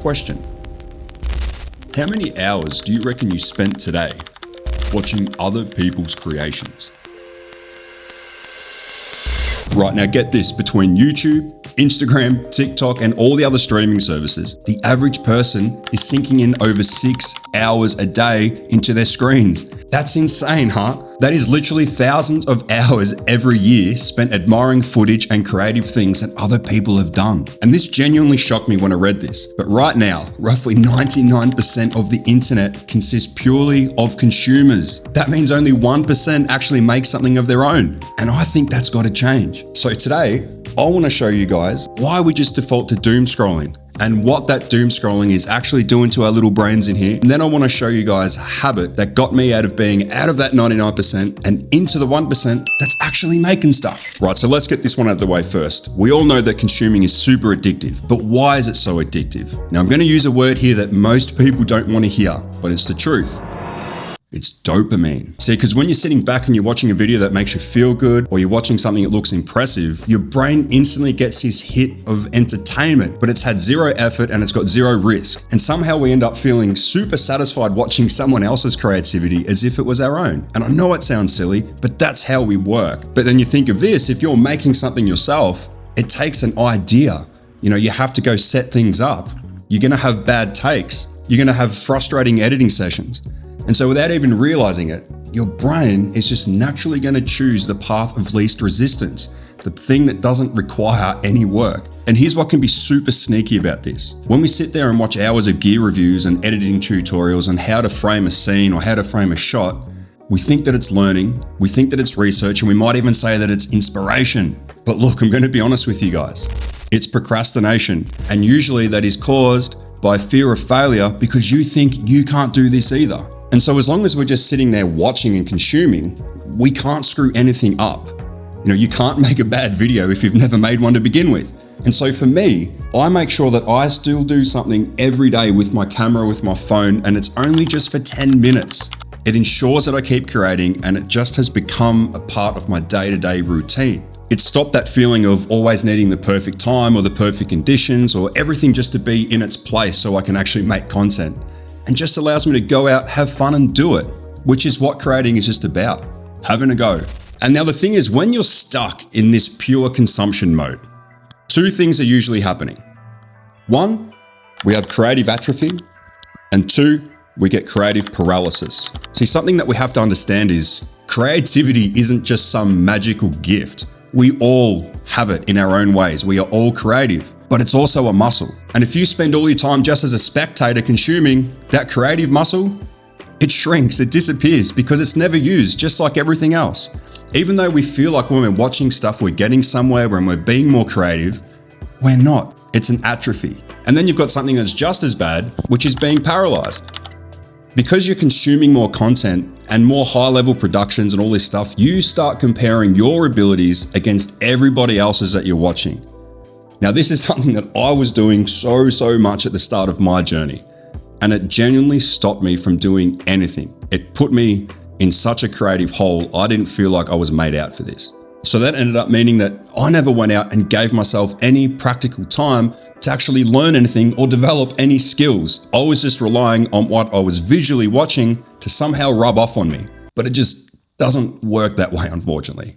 question. How many hours do you reckon you spent today watching other people's creations? Right, now get this, between YouTube, Instagram, TikTok, and all the other streaming services, the average person is sinking in over 6 hours a day into their screens. That's insane, huh? That is literally thousands of hours every year spent admiring footage and creative things that other people have done. And this genuinely shocked me when I read this. But right now, roughly 99% of the internet consists purely of consumers. That means only 1% actually make something of their own. And I think that's got to change. So today, I want to show you guys why we just default to doom scrolling and what that doom scrolling is actually doing to our little brains in here. And then I want to show you guys a habit that got me out of being out of that 99% and into the 1% that's actually making stuff. Right, so let's get this one out of the way first. We all know that consuming is super addictive, but why is it so addictive? Now I'm going to use a word here that most people don't want to hear, but it's the truth. It's dopamine. See, because when you're sitting back and you're watching a video that makes you feel good, or you're watching something that looks impressive, your brain instantly gets this hit of entertainment, but it's had zero effort and it's got zero risk. And somehow we end up feeling super satisfied watching someone else's creativity as if it was our own. And I know it sounds silly, but that's how we work. But then you think of this, if you're making something yourself, it takes an idea. You know, you have to go set things up. You're gonna have bad takes. You're gonna have frustrating editing sessions. And so without even realizing it, your brain is just naturally going to choose the path of least resistance, the thing that doesn't require any work. And here's what can be super sneaky about this. When we sit there and watch hours of gear reviews and editing tutorials on how to frame a scene or how to frame a shot, we think that it's learning, we think that it's research, and we might even say that it's inspiration. But look, I'm going to be honest with you guys. It's procrastination. And usually that is caused by fear of failure because you think you can't do this either. And so as long as we're just sitting there watching and consuming, we can't screw anything up. You know, you can't make a bad video if you've never made one to begin with. And so for me, I make sure that I still do something every day with my camera, with my phone, and it's only just for 10 minutes. It ensures that I keep creating, and it just has become a part of my day-to-day routine. It stopped that feeling of always needing the perfect time or the perfect conditions or everything just to be in its place so I can actually make content. And just allows me to go out, have fun and do it, which is what creating is just about, having a go. And now the thing is, when you're stuck in this pure consumption mode, two things are usually happening. One, we have creative atrophy, and two, we get creative paralysis. See, something that we have to understand is creativity isn't just some magical gift. We all have it in our own ways. We are all creative. But it's also a muscle. And if you spend all your time just as a spectator consuming, that creative muscle, it shrinks, it disappears because it's never used, just like everything else. Even though we feel like when we're watching stuff, we're getting somewhere, when we're being more creative, we're not. It's an atrophy. And then you've got something that's just as bad, which is being paralyzed. Because you're consuming more content and more high-level productions and all this stuff, you start comparing your abilities against everybody else's that you're watching. Now, this is something that I was doing so much at the start of my journey, and it genuinely stopped me from doing anything. It put me in such a creative hole, I didn't feel like I was made out for this. So that ended up meaning that I never went out and gave myself any practical time to actually learn anything or develop any skills. I was just relying on what I was visually watching to somehow rub off on me. But it just doesn't work that way, unfortunately.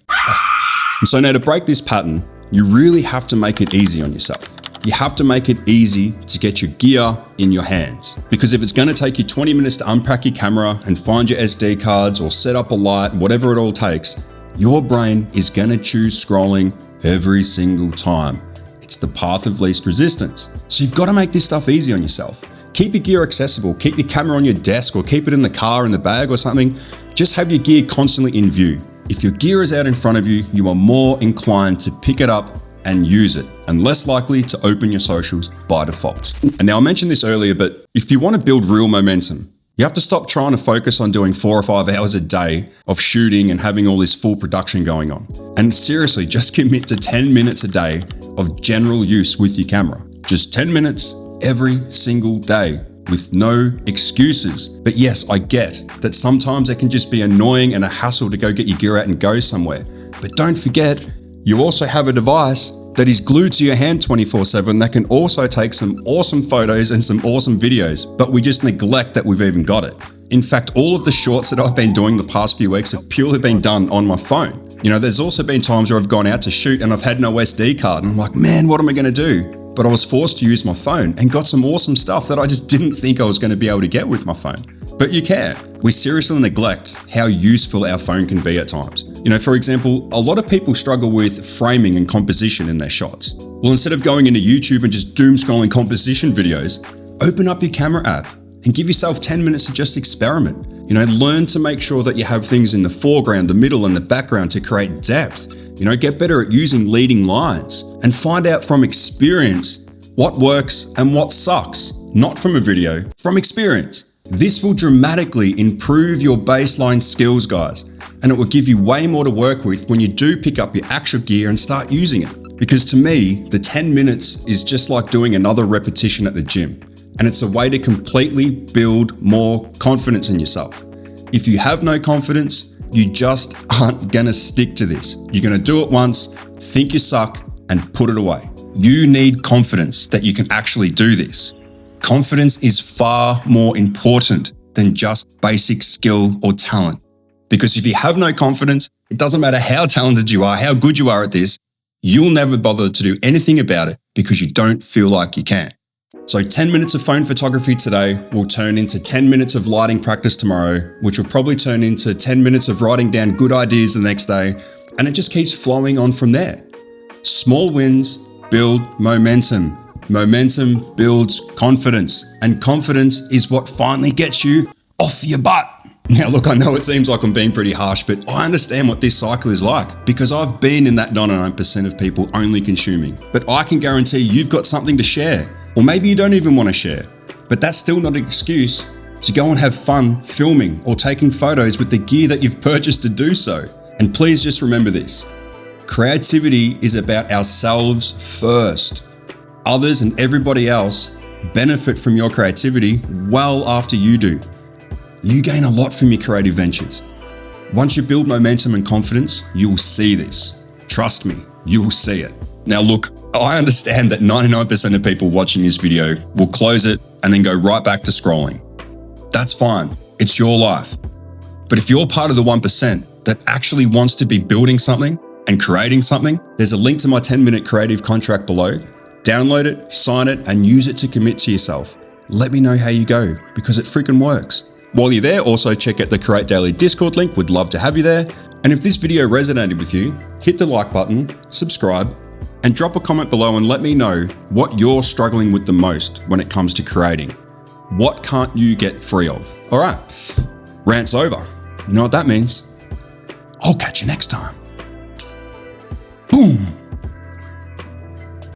And so now to break this pattern, you really have to make it easy on yourself. You have to make it easy to get your gear in your hands. Because if it's going to take you 20 minutes to unpack your camera and find your SD cards or set up a light, whatever it all takes, your brain is going to choose scrolling every single time. It's the path of least resistance. So you've got to make this stuff easy on yourself. Keep your gear accessible. Keep your camera on your desk or keep it in the car in the bag or something. Just have your gear constantly in view. If your gear is out in front of you, you are more inclined to pick it up and use it, and less likely to open your socials by default. And now I mentioned this earlier, but if you want to build real momentum, you have to stop trying to focus on doing 4 or 5 hours a day of shooting and having all this full production going on. And seriously, just commit to 10 minutes a day of general use with your camera. Just 10 minutes every single day, with no excuses. But yes, I get that sometimes it can just be annoying and a hassle to go get your gear out and go somewhere. But don't forget, you also have a device that is glued to your hand 24/7 that can also take some awesome photos and some awesome videos, but we just neglect that we've even got it. In fact, all of the shorts that I've been doing the past few weeks have purely been done on my phone. You know, there's also been times where I've gone out to shoot and I've had no SD card and I'm like, man, what am I going to do? But I was forced to use my phone and got some awesome stuff that I just didn't think I was going to be able to get with my phone. But you can. We seriously neglect how useful our phone can be at times. You know, for example, a lot of people struggle with framing and composition in their shots. Well, instead of going into YouTube and just doom scrolling composition videos, open up your camera app and give yourself 10 minutes to just experiment. You know, learn to make sure that you have things in the foreground, the middle, and the background to create depth. You know, get better at using leading lines and find out from experience what works and what sucks. Not from a video, from experience. This will dramatically improve your baseline skills, guys, and it will give you way more to work with when you do pick up your actual gear and start using it. Because to me, the 10 minutes is just like doing another repetition at the gym, and it's a way to completely build more confidence in yourself. If you have no confidence, you just aren't gonna stick to this. You're gonna do it once, think you suck, and put it away. You need confidence that you can actually do this. Confidence is far more important than just basic skill or talent. Because if you have no confidence, it doesn't matter how talented you are, how good you are at this, you'll never bother to do anything about it because you don't feel like you can. So 10 minutes of phone photography today will turn into 10 minutes of lighting practice tomorrow, which will probably turn into 10 minutes of writing down good ideas the next day, and it just keeps flowing on from there. Small wins build momentum. Momentum builds confidence, and confidence is what finally gets you off your butt. Now look, I know it seems like I'm being pretty harsh, but I understand what this cycle is like because I've been in that 99% of people only consuming. But I can guarantee you've got something to share, or maybe you don't even want to share, but that's still not an excuse to go and have fun filming or taking photos with the gear that you've purchased to do so. And please just remember this, creativity is about ourselves first. Others and everybody else benefit from your creativity well after you do. You gain a lot from your creative ventures. Once you build momentum and confidence, you will see this. Trust me, you will see it. Now look, I understand that 99% of people watching this video will close it and then go right back to scrolling. That's fine, it's your life. But if you're part of the 1% that actually wants to be building something and creating something, there's a link to my 10-minute creative contract below. Download it, sign it, and use it to commit to yourself. Let me know how you go, because it freaking works. While you're there, also check out the Create Daily Discord link. Would love to have you there. And if this video resonated with you, hit the like button, subscribe, and drop a comment below and let me know what you're struggling with the most when it comes to creating. What can't you get free of? All right, rant's over. You know what that means? I'll catch you next time. Boom.